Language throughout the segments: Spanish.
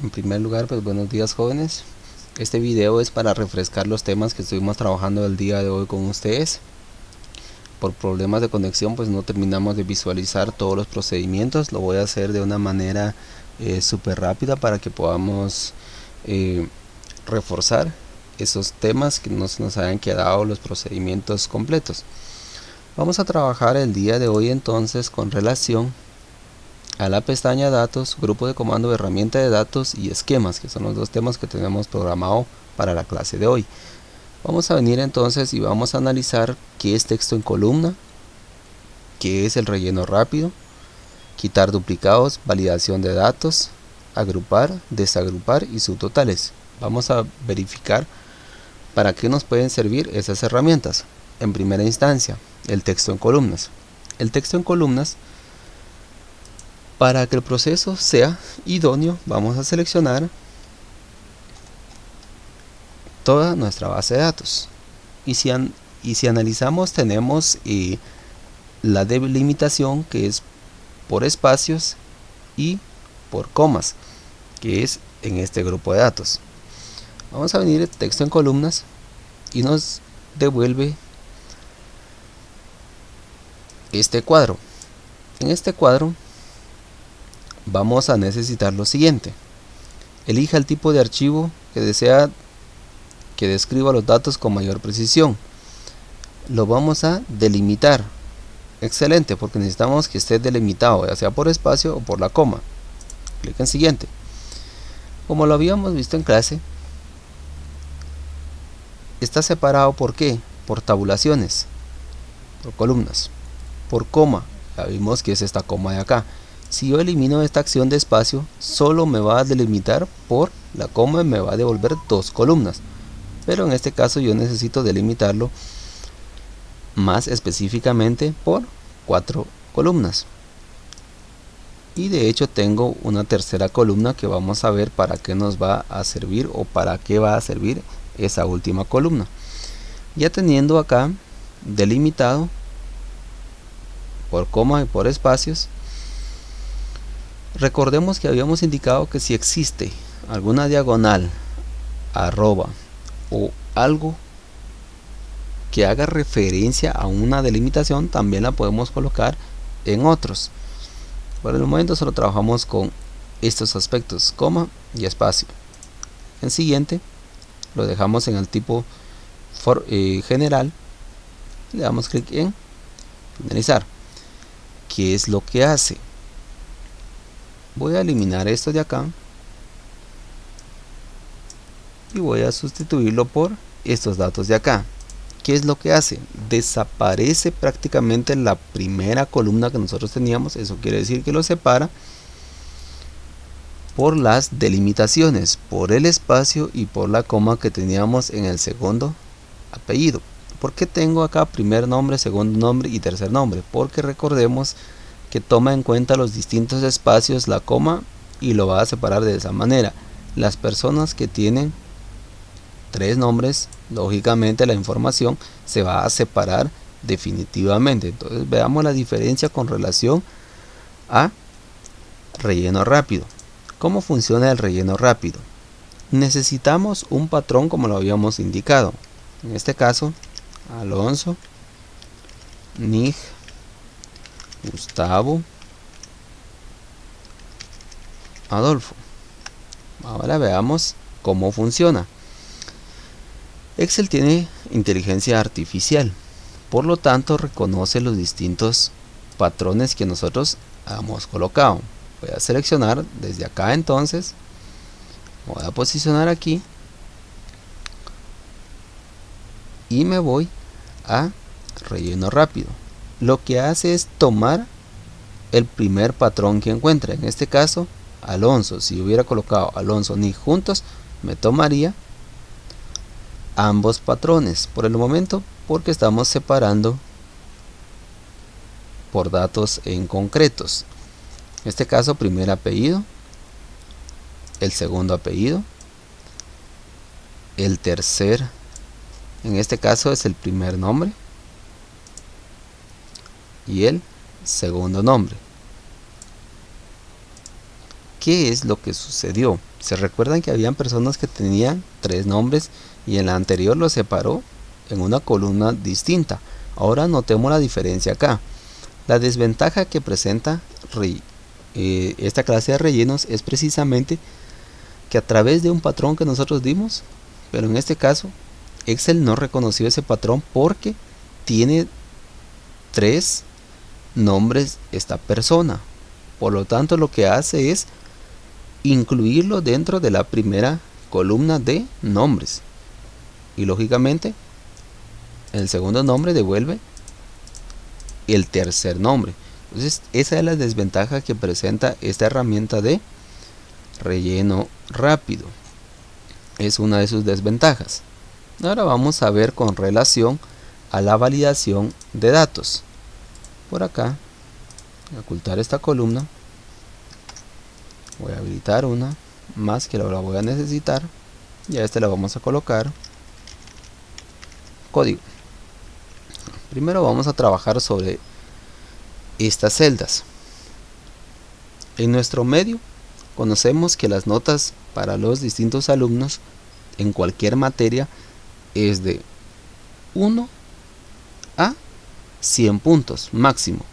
En primer lugar, pues buenos días, jóvenes. Este video es para refrescar los temas que estuvimos trabajando el día de hoy con ustedes. Por problemas de conexión pues no terminamos de visualizar todos los procedimientos. Lo voy a hacer de una manera súper rápida para que podamos reforzar esos temas que no se nos hayan quedado los procedimientos completos. Vamos a trabajar el día de hoy entonces con relación a la pestaña datos, grupo de comando, herramienta de datos y esquemas, que son los dos temas que tenemos programado para la clase de hoy. Vamos a venir entonces y vamos a analizar qué es texto en columna, qué es el relleno rápido, quitar duplicados, validación de datos, agrupar, desagrupar y subtotales. Vamos a verificar para qué nos pueden servir esas herramientas. En primera instancia, el texto en columnas. El texto en columnas, para que el proceso sea idóneo, vamos a seleccionar toda nuestra base de datos. Y si analizamos, tenemos la delimitación, que es por espacios, y por comas, que es en este grupo de datos. Vamos a venir el texto en columnas y nos devuelve este cuadro. En este cuadro vamos a necesitar lo siguiente: elija el tipo de archivo que desea que describa los datos con mayor precisión. Lo vamos a delimitar. Excelente, porque necesitamos que esté delimitado, ya sea por espacio o por la coma. Clic en siguiente. Como lo habíamos visto en clase, está separado ¿por qué? Por tabulaciones, por columnas, por coma. Ya vimos que es esta coma de acá. Si yo elimino esta acción de espacio, solo me va a delimitar por la coma y me va a devolver dos columnas. Pero en este caso yo necesito delimitarlo más específicamente por 4 columnas. Y de hecho tengo una tercera columna que vamos a ver para qué nos va a servir o para qué va a servir esa última columna. Ya teniendo acá delimitado por coma y por espacios, recordemos que habíamos indicado que si existe alguna diagonal, arroba o algo que haga referencia a una delimitación, también la podemos colocar en otros. Por el momento solo trabajamos con estos aspectos, coma y espacio. En siguiente lo dejamos en el tipo general, le damos clic en finalizar. ¿Qué es lo que hace? Voy a eliminar esto de acá y voy a sustituirlo por estos datos de acá. ¿Qué es lo que hace? Desaparece prácticamente la primera columna que nosotros teníamos. Eso quiere decir que lo separa por las delimitaciones, por el espacio y por la coma que teníamos en el segundo apellido. ¿Por qué tengo acá primer nombre, segundo nombre y tercer nombre? Porque recordemos que toma en cuenta los distintos espacios, la coma, y lo va a separar de esa manera. Las personas que tienen 3 nombres, lógicamente la información se va a separar definitivamente. Entonces veamos la diferencia con relación a relleno rápido. ¿Cómo funciona el relleno rápido? Necesitamos un patrón como lo habíamos indicado. En este caso, Alonso, Nig, Gustavo, Adolfo. Ahora veamos cómo funciona. Excel tiene inteligencia artificial, por lo tanto reconoce los distintos patrones que nosotros hemos colocado. Voy a seleccionar desde acá, entonces voy a posicionar aquí y me voy a relleno rápido. Lo que hace es tomar el primer patrón que encuentra, en este caso Alonso. Si hubiera colocado Alonso ni juntos, me tomaría ambos patrones por el momento, porque estamos separando por datos en concretos. En este caso, primer apellido, el segundo apellido, el tercer, en este caso es el primer nombre y el segundo nombre. ¿Qué es lo que sucedió? ¿Se recuerdan que habían personas que tenían 3 nombres y en la anterior los separó en una columna distinta? Ahora notemos la diferencia acá. La desventaja que presenta esta clase de rellenos es precisamente que a través de un patrón que nosotros dimos, pero en este caso Excel no reconoció ese patrón porque tiene 3 nombres esta persona. Por lo tanto, lo que hace es incluirlo dentro de la primera columna de nombres. Y lógicamente, el segundo nombre devuelve el tercer nombre. Entonces, esa es la desventaja que presenta esta herramienta de relleno rápido. Es una de sus desventajas. Ahora vamos a ver con relación a la validación de datos. Por acá, ocultar esta columna. Voy a habilitar una más que la voy a necesitar. Y a este la vamos a colocar código. Primero vamos a trabajar sobre estas celdas. En nuestro medio conocemos que las notas para los distintos alumnos en cualquier materia es de 1 a 100 puntos máximo.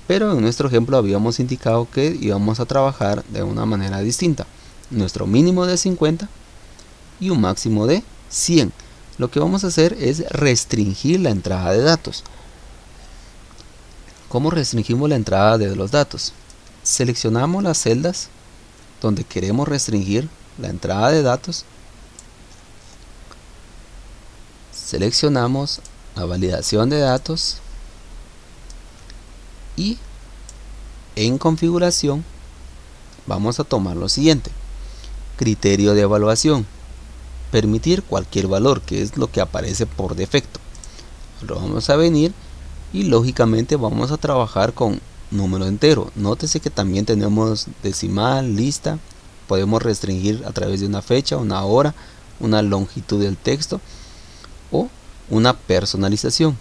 Pero en nuestro ejemplo habíamos indicado que íbamos a trabajar de una manera distinta. Nuestro mínimo de 50 y un máximo de 100. Lo que vamos a hacer es restringir la entrada de datos. ¿Cómo restringimos la entrada de los datos? Seleccionamos las celdas donde queremos restringir la entrada de datos. Seleccionamos la validación de datos y en configuración vamos a tomar lo siguiente: criterio de evaluación, permitir cualquier valor, que es lo que aparece por defecto. Lo vamos a venir y lógicamente vamos a trabajar con número entero. Nótese que también tenemos decimal, lista. Podemos restringir a través de una fecha, una hora, una longitud del texto o una personalización.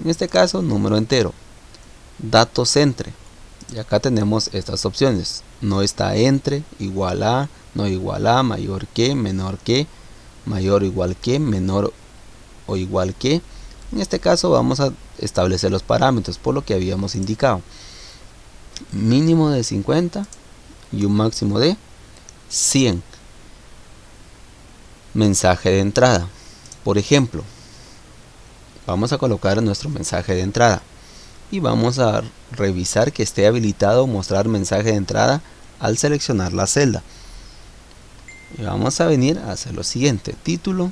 En este caso, número entero. Datos entre. Y acá tenemos estas opciones. No está entre, igual a, no igual a, mayor que, menor que, mayor o igual que, menor o igual que. En este caso vamos a establecer los parámetros por lo que habíamos indicado. Mínimo de 50 y un máximo de 100. Mensaje de entrada. Por ejemplo, vamos a colocar nuestro mensaje de entrada y vamos a revisar que esté habilitado mostrar mensaje de entrada al seleccionar la celda. Y vamos a venir a hacer lo siguiente: título,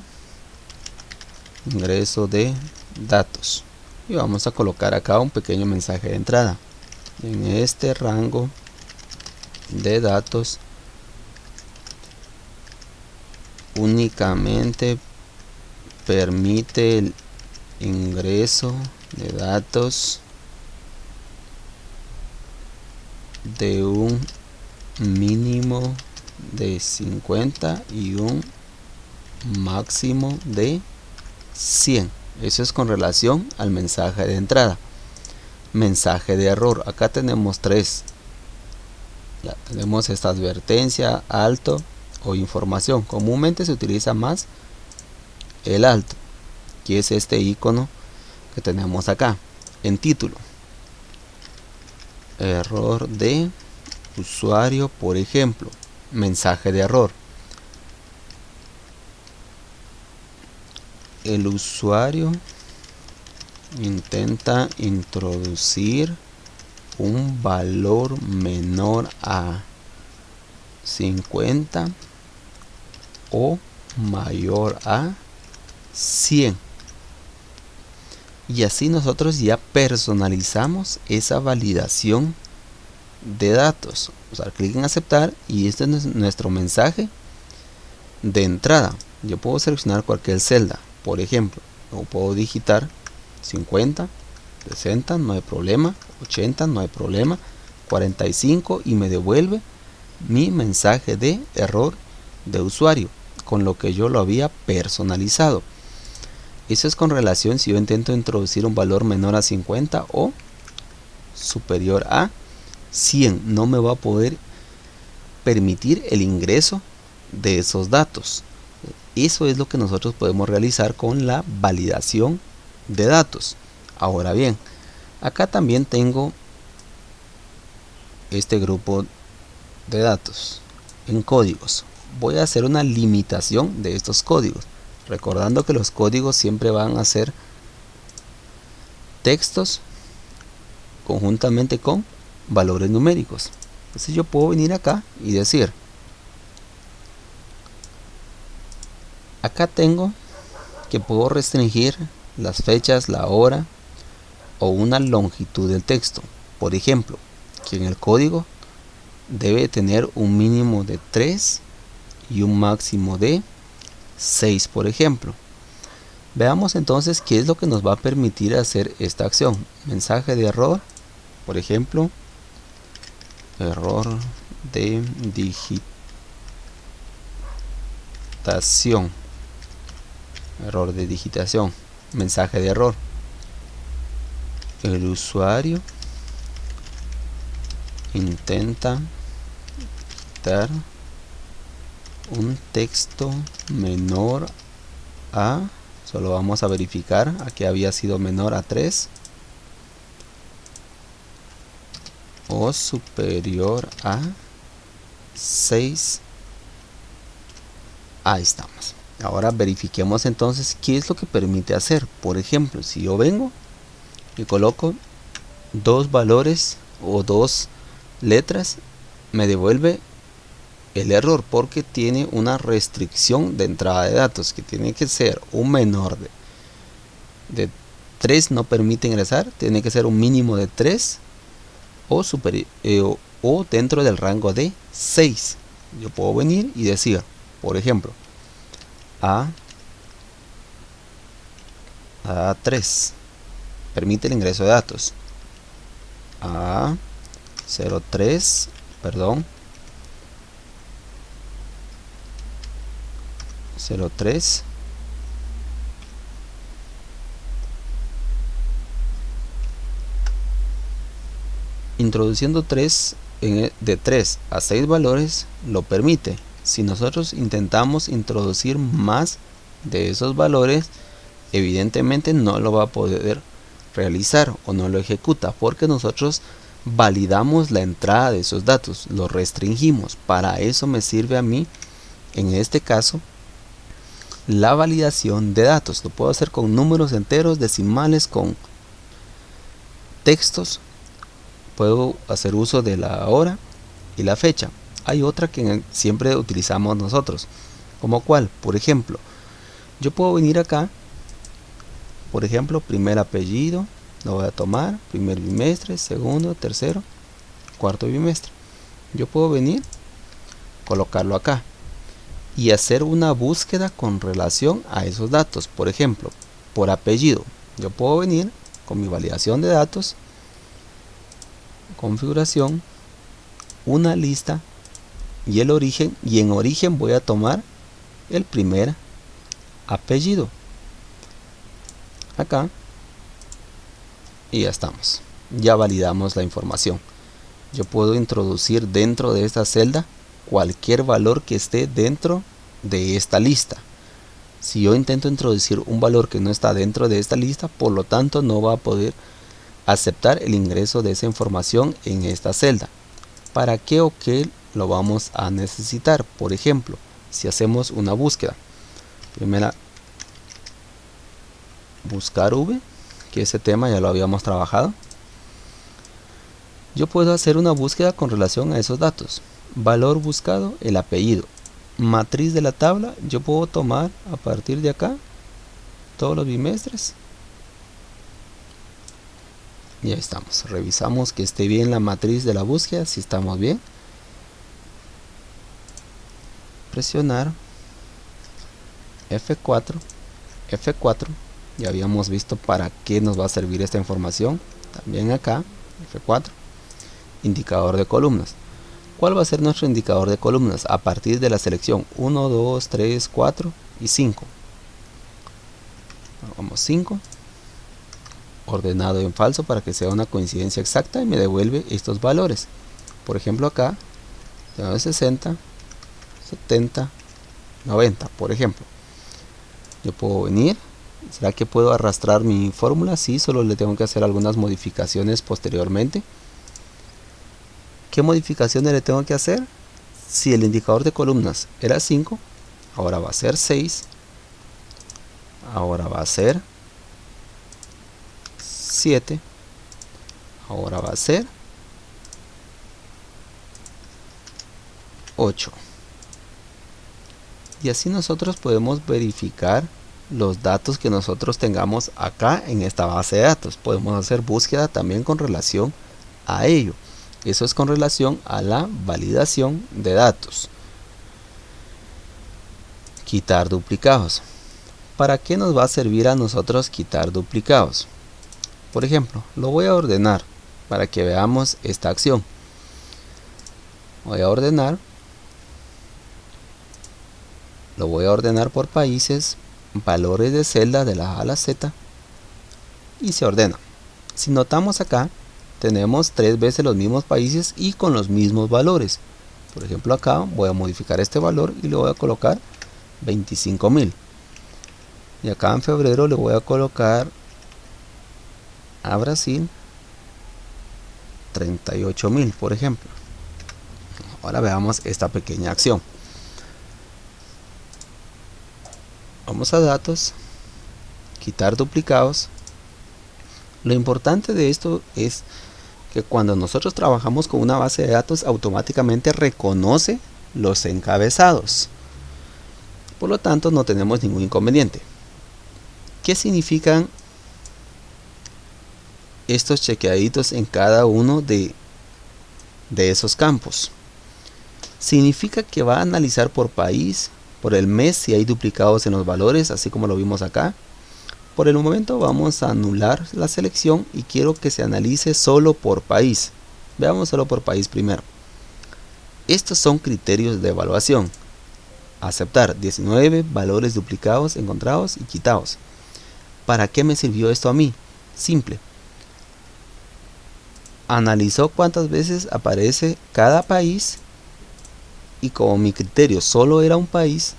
ingreso de datos, y vamos a colocar acá un pequeño mensaje de entrada. En este rango de datos únicamente permite el ingreso de datos de un mínimo de 50 y un máximo de 100. Eso es con relación al mensaje de entrada. Mensaje de error. Acá tenemos 3. Tenemos esta advertencia, alto o información. Comúnmente se utiliza más el alto, que es este icono que tenemos acá en título. Error de usuario, por ejemplo. Mensaje de error: el usuario intenta introducir un valor menor a 50 o mayor a 100. Y así nosotros ya personalizamos esa validación de datos. O sea, clic en aceptar y este es nuestro mensaje de entrada. Yo puedo seleccionar cualquier celda, por ejemplo, o puedo digitar 50, 60, no hay problema, 80, no hay problema, 45 y me devuelve mi mensaje de error de usuario, con lo que yo lo había personalizado. Eso es con relación si yo intento introducir un valor menor a 50 o superior a 100. No me va a poder permitir el ingreso de esos datos. Eso es lo que nosotros podemos realizar con la validación de datos. Ahora bien, acá también tengo este grupo de datos en códigos. Voy a hacer una limitación de estos códigos, recordando que los códigos siempre van a ser textos conjuntamente con valores numéricos. Entonces yo puedo venir acá y decir, acá tengo que puedo restringir las fechas, la hora o una longitud del texto. Por ejemplo, que en el código debe tener un mínimo de 3 y un máximo de 6, por ejemplo. Veamos entonces qué es lo que nos va a permitir hacer esta acción. Mensaje de error, por ejemplo, error de digitación. Error de digitación. Mensaje de error. El usuario intenta digitar un texto menor a, solo vamos a verificar, aquí había sido menor a 3 o superior a 6. Ahí estamos. Ahora verifiquemos entonces qué es lo que permite hacer. Por ejemplo, si yo vengo y coloco dos valores o dos letras, me devuelve el error porque tiene una restricción de entrada de datos que tiene que ser un menor de 3, no permite ingresar, tiene que ser un mínimo de 3 o dentro del rango de 6. Yo puedo venir y decir, por ejemplo, A3 permite el ingreso de datos, A03, perdón, 03 introduciendo 3 de 3 a 6 valores lo permite. Si nosotros intentamos introducir más de esos valores, evidentemente no lo va a poder realizar o no lo ejecuta porque nosotros validamos la entrada de esos datos, lo restringimos. Para eso me sirve a mí, en este caso, la validación de datos. Lo puedo hacer con números enteros, decimales, con textos. Puedo hacer uso de la hora y la fecha. Hay otra que siempre utilizamos nosotros, como cuál, por ejemplo, yo puedo venir acá, por ejemplo, primer apellido, lo voy a tomar, primer bimestre, segundo, tercero, cuarto bimestre. Yo puedo venir, colocarlo acá y hacer una búsqueda con relación a esos datos. Por ejemplo, por apellido, yo puedo venir con mi validación de datos, configuración, una lista y el origen, y en origen voy a tomar el primer apellido acá y ya estamos, ya validamos la información. Yo puedo introducir dentro de esta celda cualquier valor que esté dentro de esta lista. Si yo intento introducir un valor que no está dentro de esta lista, por lo tanto no va a poder aceptar el ingreso de esa información en esta celda. ¿Para qué o qué lo vamos a necesitar? Por ejemplo, si hacemos una búsqueda, primera, buscar V, que ese tema ya lo habíamos trabajado. Yo puedo hacer una búsqueda con relación a esos datos. Valor buscado, el apellido. Matriz de la tabla, yo puedo tomar a partir de acá todos los bimestres. Y ahí estamos. Revisamos que esté bien la matriz de la búsqueda, si estamos bien. Presionar F4. F4. Ya habíamos visto para qué nos va a servir esta información. También acá, F4. Indicador de columnas. ¿Cuál va a ser nuestro indicador de columnas? A partir de la selección 1, 2, 3, 4 y 5. Vamos 5. Ordenado en falso para que sea una coincidencia exacta y me devuelve estos valores. Por ejemplo acá tengo 60, 70, 90, por ejemplo. Yo puedo venir. ¿Será que puedo arrastrar mi fórmula? Sí, solo le tengo que hacer algunas modificaciones posteriormente. ¿Qué modificaciones le tengo que hacer? Si el indicador de columnas era 5, ahora va a ser 6, ahora va a ser 7, ahora va a ser 8. Y así nosotros podemos verificar los datos que nosotros tengamos acá en esta base de datos. Podemos hacer búsqueda también con relación a ello. Eso es con relación a la validación de datos. Quitar duplicados. ¿Para qué nos va a servir a nosotros quitar duplicados? Por ejemplo, lo voy a ordenar para que veamos esta acción. Voy a ordenar. Lo voy a ordenar por países, valores de celda de la A a la Z, y se ordena. Si notamos acá, tenemos 3 veces los mismos países y con los mismos valores. Por ejemplo, acá voy a modificar este valor y le voy a colocar 25.000. Y acá en febrero le voy a colocar a Brasil 38.000, por ejemplo. Ahora veamos esta pequeña acción. Vamos a datos, quitar duplicados. Lo importante de esto es que cuando nosotros trabajamos con una base de datos, automáticamente reconoce los encabezados. Por lo tanto, no tenemos ningún inconveniente. ¿Qué significan estos chequeaditos en cada uno de esos campos? Significa que va a analizar por país, por el mes si hay duplicados en los valores, así como lo vimos acá. Por el momento vamos a anular la selección y quiero que se analice solo por país. Veamos solo por país primero. Estos son criterios de evaluación. Aceptar 19 valores duplicados encontrados y quitados. ¿Para qué me sirvió esto a mí? Simple. Analizó cuántas veces aparece cada país. Y como mi criterio solo era un país,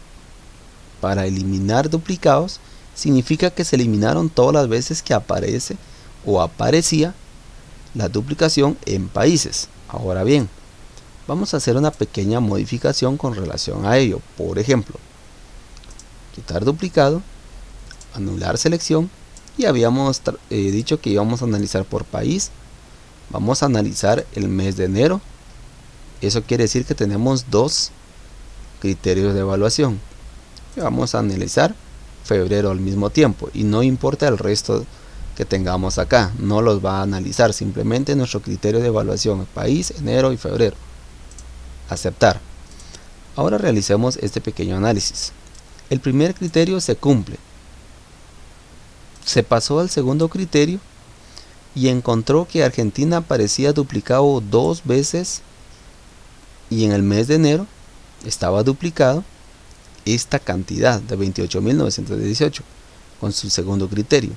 para eliminar duplicados, significa que se eliminaron todas las veces que aparece o aparecía la duplicación en países. Ahora bien, vamos a hacer una pequeña modificación con relación a ello. Por ejemplo, quitar duplicado, anular selección, y habíamos dicho que íbamos a analizar por país. Vamos a analizar el mes de enero. Eso quiere decir que tenemos 2 criterios de evaluación. Y vamos a analizar febrero al mismo tiempo. Y no importa el resto que tengamos acá. No los va a analizar. Simplemente nuestro criterio de evaluación. País, enero y febrero. Aceptar. Ahora realicemos este pequeño análisis. El primer criterio se cumple. Se pasó al segundo criterio. Y encontró que Argentina aparecía duplicado 2 veces. Y en el mes de enero estaba duplicado esta cantidad de 28.918 con su segundo criterio.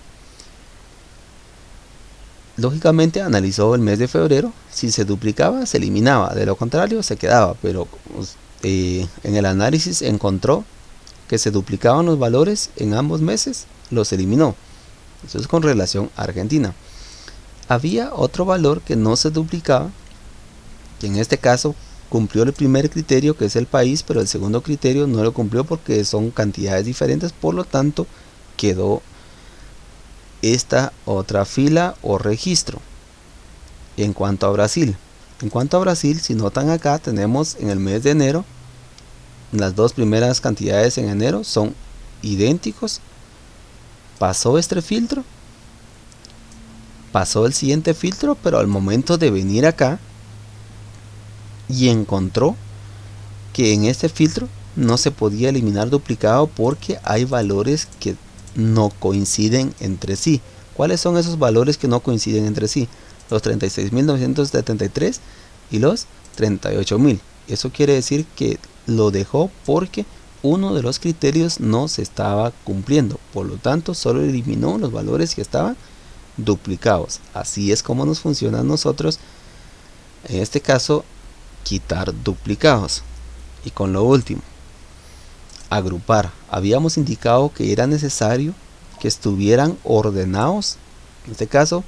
Lógicamente analizó el mes de febrero. Si se duplicaba se eliminaba, de lo contrario se quedaba, pero en el análisis encontró que se duplicaban los valores en ambos meses, los eliminó. Eso es con relación a Argentina. Había otro valor que no se duplicaba, que en este caso cumplió el primer criterio, que es el país, pero el segundo criterio no lo cumplió porque son cantidades diferentes. Por lo tanto, quedó esta otra fila o registro. En cuanto a Brasil, si notan acá, tenemos en el mes de enero, las 2 primeras cantidades en enero son idénticos. Pasó este filtro, pasó el siguiente filtro, pero al momento de venir acá y encontró que en este filtro no se podía eliminar duplicado porque hay valores que no coinciden entre sí. ¿Cuáles son esos valores que no coinciden entre sí? Los 36.973 y los 38.000. Eso quiere decir que lo dejó porque uno de los criterios no se estaba cumpliendo. Por lo tanto, solo eliminó los valores que estaban duplicados. Así es como nos funciona a nosotros, en este caso, quitar duplicados. Y con lo último, agrupar. Habíamos indicado que era necesario que estuvieran ordenados, en este caso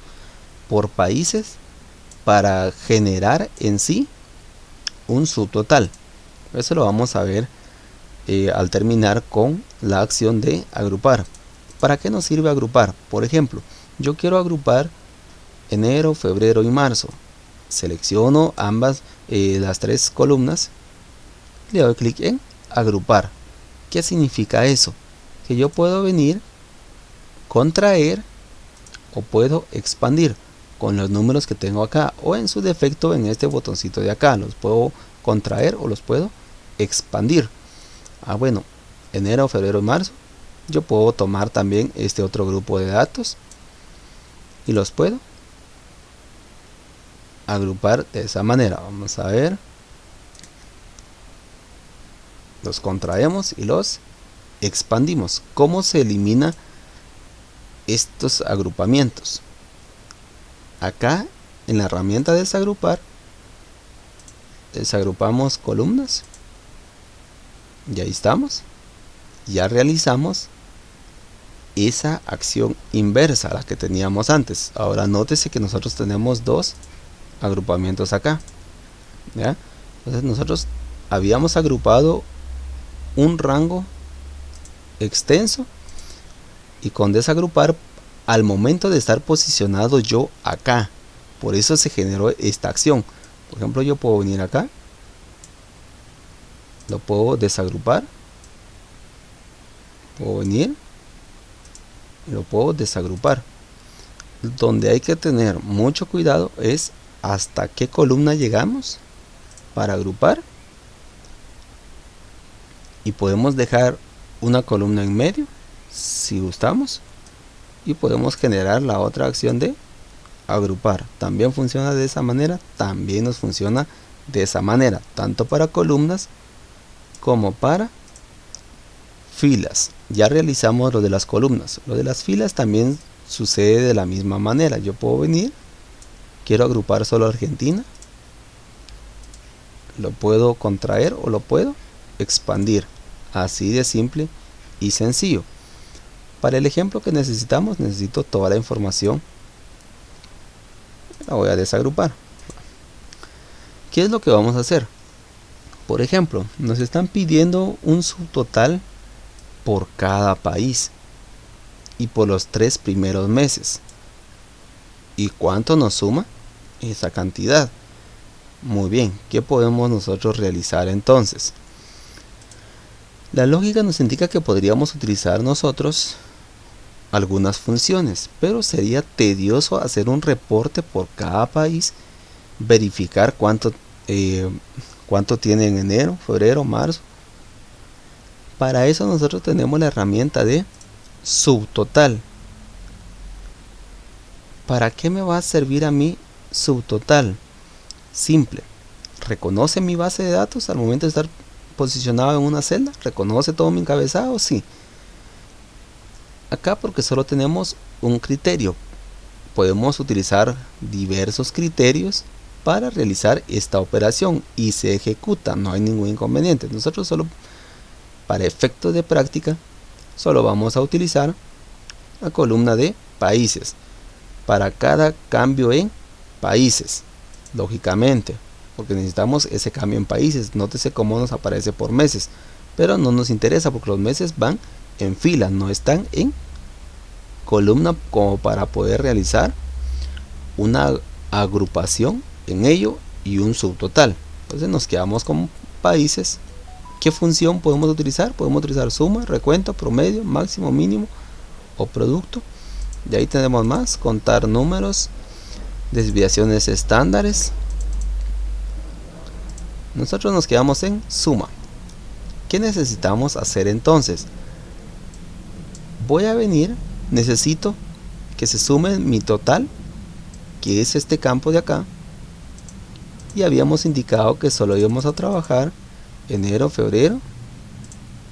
por países, para generar en sí un subtotal. Eso lo vamos a ver al terminar con la acción de agrupar. ¿Para qué nos sirve agrupar? Por ejemplo, yo quiero agrupar enero, febrero y marzo. Selecciono ambas las tres columnas, le doy clic en agrupar. ¿Qué significa eso? Que yo puedo venir, contraer o puedo expandir con los números que tengo acá, o en su defecto en este botoncito de acá. Los puedo contraer o los puedo expandir. Bueno, enero, febrero y marzo. Yo puedo tomar también este otro grupo de datos y los puedo agrupar de esa manera. Vamos a ver. Los contraemos y los expandimos. ¿Cómo se elimina estos agrupamientos? Acá en la herramienta desagrupar, desagrupamos columnas y ahí estamos. Ya realizamos esa acción inversa a la que teníamos antes. Ahora nótese que nosotros tenemos dos agrupamientos acá, ¿ya? Entonces nosotros habíamos agrupado un rango extenso, y con desagrupar, al momento de estar posicionado yo acá, por eso se generó esta acción. Por ejemplo, yo puedo venir acá, lo puedo desagrupar, puedo venir y lo puedo desagrupar. Donde hay que tener mucho cuidado es hasta qué columna llegamos para agrupar, y podemos dejar una columna en medio si gustamos, y podemos generar la otra acción de agrupar. También funciona de esa manera, también nos funciona de esa manera, tanto para columnas como para filas. Ya realizamos lo de las columnas. Lo de las filas también sucede de la misma manera. Yo puedo venir, quiero agrupar solo Argentina, lo puedo contraer o lo puedo expandir. Así de simple y sencillo. Para el ejemplo que necesitamos, necesito toda la información. La voy a desagrupar. ¿Qué es lo que vamos a hacer? Por ejemplo, nos están pidiendo un subtotal por cada país y por los 3 primeros meses. ¿Y cuánto nos suma esa cantidad? Muy bien, ¿qué podemos nosotros realizar entonces? La lógica nos indica que podríamos utilizar nosotros algunas funciones, pero sería tedioso hacer un reporte por cada país, verificar cuánto tiene en enero, febrero, marzo. Para eso nosotros tenemos la herramienta de subtotal. ¿Para qué me va a servir a mí subtotal? Simple, reconoce mi base de datos al momento de estar posicionado en una celda, reconoce todo mi encabezado, sí. Acá porque solo tenemos un criterio, podemos utilizar diversos criterios para realizar esta operación y se ejecuta, no hay ningún inconveniente. Nosotros solo, para efectos de práctica, solo vamos a utilizar la columna de países para cada cambio en países, lógicamente, porque necesitamos ese cambio en países. Nótese cómo nos aparece por meses, pero no nos interesa porque los meses van en fila, no están en columna como para poder realizar una agrupación en ello y un subtotal. Entonces nos quedamos con países. ¿Qué función podemos utilizar? Podemos utilizar suma, recuento, promedio, máximo, mínimo o producto. De ahí tenemos más, contar números, desviaciones estándares. Nosotros nos quedamos en suma. ¿Qué necesitamos hacer entonces? Voy a venir, necesito que se sume mi total, que es este campo de acá, y habíamos indicado que solo íbamos a trabajar enero, febrero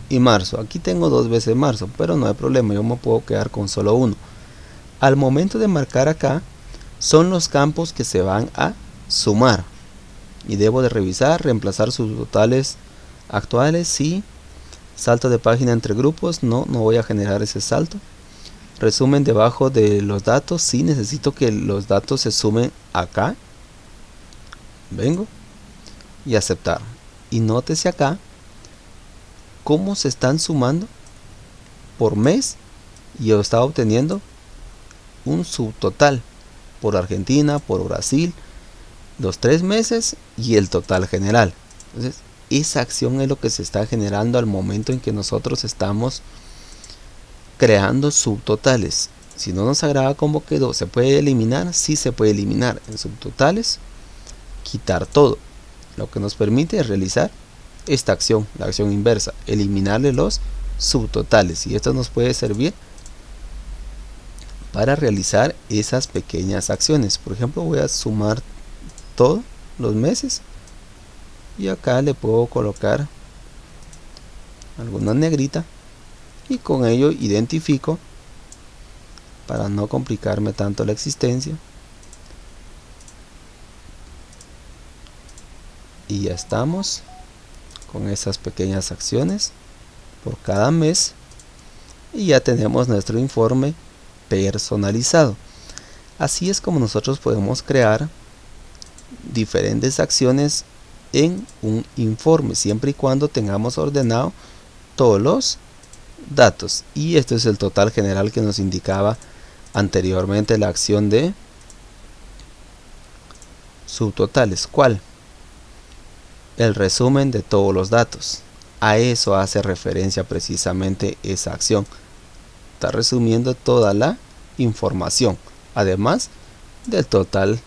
y marzo. Aquí tengo 2 veces marzo, pero no hay problema, yo me puedo quedar con solo uno. Al momento de marcar acá, son los campos que se van a sumar. y debo de revisar, reemplazar subtotales actuales, sí. Salto de página entre grupos, no voy a generar ese salto. Resumen debajo de los datos, sí, necesito que los datos se sumen acá. Vengo y aceptar. Y nótese acá cómo se están sumando por mes, y yo estaba obteniendo un subtotal por Argentina, por Brasil, los 3 meses y el total general. Entonces, esa acción es lo que se está generando al momento en que nosotros estamos creando subtotales. Si no nos agrada cómo quedó, ¿se puede eliminar? Sí, se puede eliminar. En subtotales, quitar todo. Lo que nos permite realizar esta acción, la acción inversa, eliminarle los subtotales, y esto nos puede servir para realizar esas pequeñas acciones. Por ejemplo, voy a sumar todos los meses y acá le puedo colocar alguna negrita y con ello identifico, para no complicarme tanto la existencia, y ya estamos con esas pequeñas acciones por cada mes y ya tenemos nuestro informe personalizado. Así es como nosotros podemos crear diferentes acciones en un informe, siempre y cuando tengamos ordenado todos los datos. Y este es el total general que nos indicaba anteriormente la acción de subtotales. ¿Cuál? El resumen de todos los datos. A eso hace referencia precisamente esa acción. Está resumiendo toda la información, además del total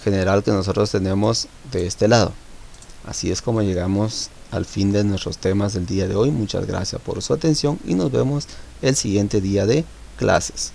general que nosotros tenemos de este lado. Así es como llegamos al fin de nuestros temas del día de hoy. Muchas gracias por su atención y nos vemos el siguiente día de clases.